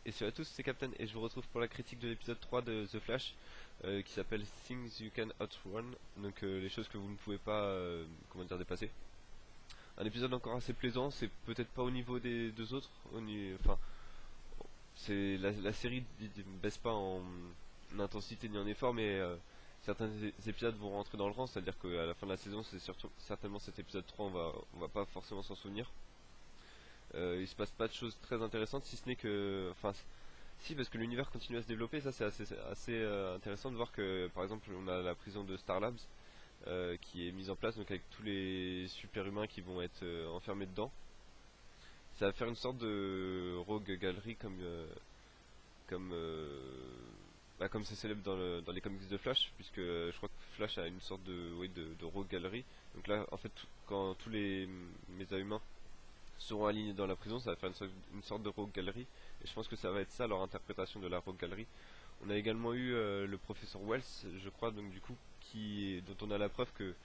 Et salut à tous, c'est Captain et je vous retrouve pour la critique de l'épisode 3 de The Flash qui s'appelle Things You Can Outrun, donc les choses que vous ne pouvez pas comment dire, dépasser. Un épisode encore assez plaisant, c'est peut-être pas au niveau des deux autres, enfin c'est la série ne baisse pas en intensité ni en effort, mais certains épisodes vont rentrer dans le rang, c'est-à-dire qu'à la fin de la saison c'est surtout certainement cet épisode 3, on va pas forcément s'en souvenir. Il se passe pas de choses très intéressantes si ce n'est que, enfin si, parce que l'univers continue à se développer, ça c'est assez intéressant de voir que par exemple on a la prison de Star Labs qui est mise en place, donc avec tous les super humains qui vont être enfermés dedans. Ça va faire une sorte de rogue gallery comme comme c'est célèbre dans les comics de Flash, puisque je crois que Flash a une sorte de, oui, de rogue gallery. Donc là en fait quand tous les méta-humains seront alignés dans la prison, ça va faire une sorte de rogue gallery, et je pense que ça va être ça leur interprétation de la rogue gallery. On a également eu le professeur Wells, je crois, donc du coup, dont on a la preuve que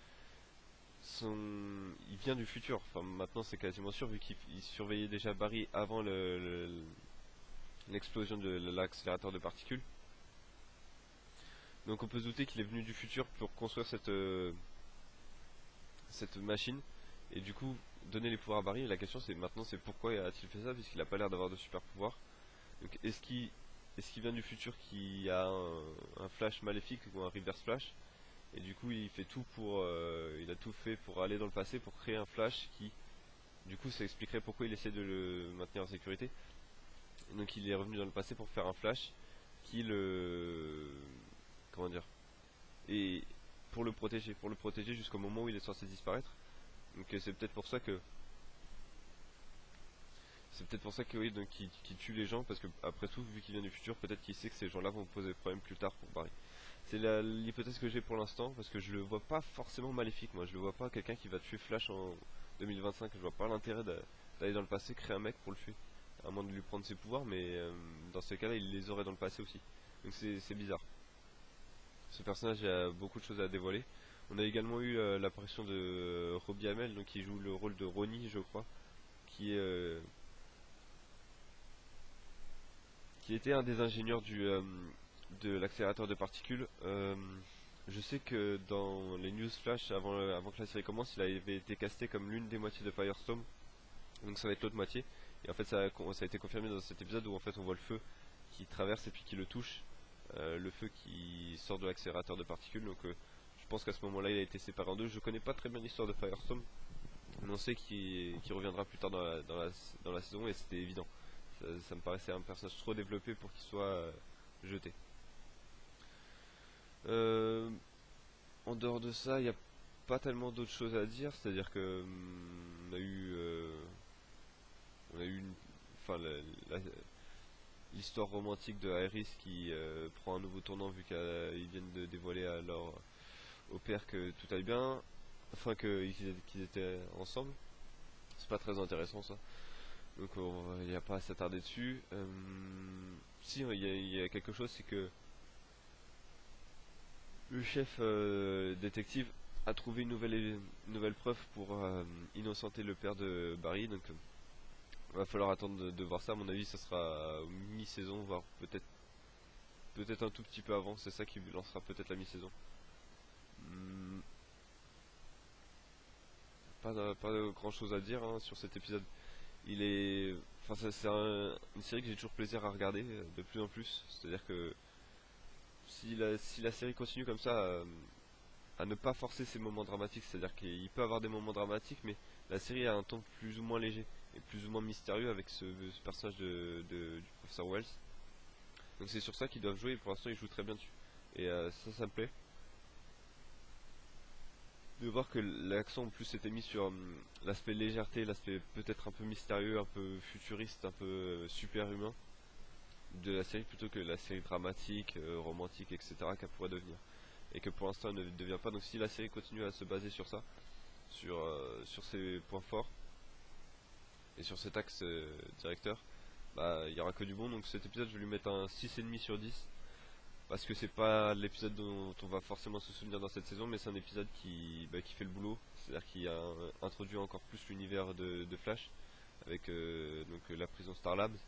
il vient du futur. Enfin, maintenant c'est quasiment sûr vu qu'il surveillait déjà Barry avant l'explosion de l'accélérateur de particules. Donc on peut se douter qu'il est venu du futur pour construire cette machine et du coup donner les pouvoirs à Barry. Et la question c'est maintenant c'est pourquoi a-t-il fait ça, puisqu'il a pas l'air d'avoir de super pouvoirs. Donc est-ce qu'il vient du futur qui a un flash maléfique ou un reverse flash, et du coup il fait tout pour il a tout fait pour aller dans le passé pour créer un flash qui du coup ça expliquerait pourquoi il essaie de le maintenir en sécurité. Et donc il est revenu dans le passé pour faire un flash qui le comment dire, et pour le protéger jusqu'au moment où il est censé disparaître. Donc c'est peut-être pour ça que oui, donc qu'il tue les gens, parce que après tout, vu qu'il vient du futur, peut-être qu'il sait que ces gens-là vont poser problème plus tard pour Barry. C'est l'hypothèse que j'ai pour l'instant, parce que je le vois pas forcément maléfique. Moi je le vois pas quelqu'un qui va tuer Flash en 2025. Je vois pas l'intérêt d'aller dans le passé créer un mec pour le tuer, à moins de lui prendre ses pouvoirs, mais dans ce cas là il les aurait dans le passé aussi. Donc c'est bizarre. Ce personnage a beaucoup de choses à dévoiler. On a également eu l'apparition de Robbie Amell, donc qui joue le rôle de Ronnie, je crois, qui est qui était un des ingénieurs de l'accélérateur de particules. Je sais que dans les news flash avant que la série commence, il avait été casté comme l'une des moitiés de Firestorm, donc ça va être l'autre moitié. Et en fait ça a été confirmé dans cet épisode où en fait on voit le feu qui traverse et puis qui le touche, le feu qui sort de l'accélérateur de particules. Donc je pense qu'à ce moment là il a été séparé en deux. Je connais pas très bien l'histoire de Firestorm, mais on sait qu'il reviendra plus tard dans la saison, et c'était évident. Ça me paraissait un personnage trop développé pour qu'il soit jeté. Euh, En dehors de ça, il n'y a pas tellement d'autres choses à dire. C'est-à-dire que on a eu enfin, l'histoire romantique de Iris qui prend un nouveau tournant vu qu'ils viennent de dévoiler au père que tout aille bien, enfin qu'ils étaient ensemble. C'est pas très intéressant ça. Donc il n'y a pas à s'attarder dessus. Si, il y a quelque chose, c'est que le chef détective a trouvé une nouvelle preuve pour innocenter le père de Barry. Donc va falloir attendre de voir ça. À mon avis, ça sera mi-saison, voire peut-être un tout petit peu avant. C'est ça qui lancera peut-être la mi-saison. Hmm, pas grand chose à dire sur cet épisode. Il est, enfin, c'est une série que j'ai toujours plaisir à regarder de plus en plus. C'est-à-dire que si la série continue comme ça, à ne pas forcer ses moments dramatiques, c'est-à-dire qu'il peut avoir des moments dramatiques, mais la série a un ton plus ou moins léger et plus ou moins mystérieux avec ce personnage du professeur Wells. Donc c'est sur ça qu'ils doivent jouer, et pour l'instant ils jouent très bien dessus. Et ça me plaît de voir que l'accent en plus s'était mis sur l'aspect légèreté, l'aspect peut-être un peu mystérieux, un peu futuriste, un peu super humain de la série, plutôt que la série dramatique, romantique, etc. qu'elle pourrait devenir. Et que pour l'instant elle ne devient pas. Donc si la série continue à se baser sur ça, sur ses points forts et sur cet axe directeur, bah il y aura que du bon. Donc cet épisode je vais lui mettre un 6,5/10, parce que c'est pas l'épisode dont on va forcément se souvenir dans cette saison, mais c'est un épisode qui fait le boulot, c'est-à-dire qui a introduit encore plus l'univers de Flash avec donc la prison Star Labs.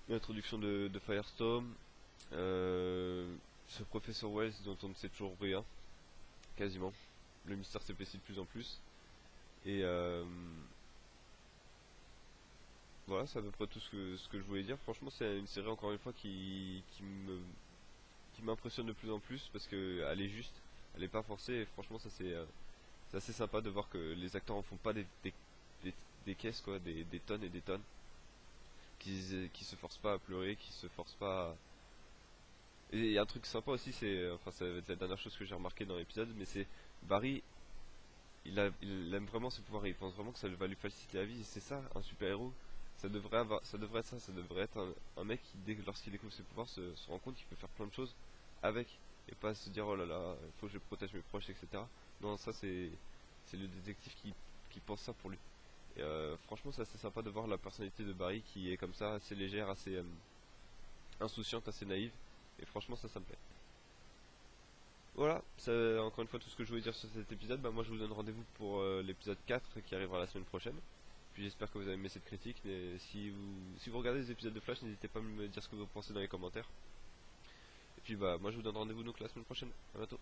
l'introduction de Firestorm, ce professeur Wells dont on ne sait toujours rien, quasiment. Le mystère s'épaissit de plus en plus. Et voilà, c'est à peu près tout ce que je voulais dire. Franchement, c'est une série encore une fois qui m'impressionne de plus en plus parce que elle est juste, elle est pas forcée. Et franchement, ça c'est assez sympa de voir que les acteurs en font pas des caisses quoi, des tonnes et des tonnes, qui se forcent pas à pleurer, qui se forcent pas. Et il y a un truc sympa aussi, enfin ça va être la dernière chose que j'ai remarqué dans l'épisode, mais c'est Barry, il aime vraiment ses pouvoirs, et il pense vraiment que ça va lui faciliter la vie. Et c'est ça, un super héros. Ça devrait être ça, ça devrait être un mec qui, lorsqu'il découvre ses pouvoirs, se rend compte qu'il peut faire plein de choses avec, et pas se dire oh là là, il faut que je protège mes proches, etc. Non, ça c'est le détective qui pense ça pour lui. Et franchement, c'est assez sympa de voir la personnalité de Barry qui est comme ça, assez légère, assez insouciante, assez naïve. Et franchement, ça me plaît. Voilà, c'est encore une fois tout ce que je voulais dire sur cet épisode. Bah, moi, je vous donne rendez-vous pour l'épisode 4 qui arrivera la semaine prochaine. Puis j'espère que vous avez aimé cette critique. Mais si vous regardez les épisodes de Flash, n'hésitez pas à me dire ce que vous pensez dans les commentaires. Et puis bah moi je vous donne rendez-vous donc la semaine prochaine. À bientôt.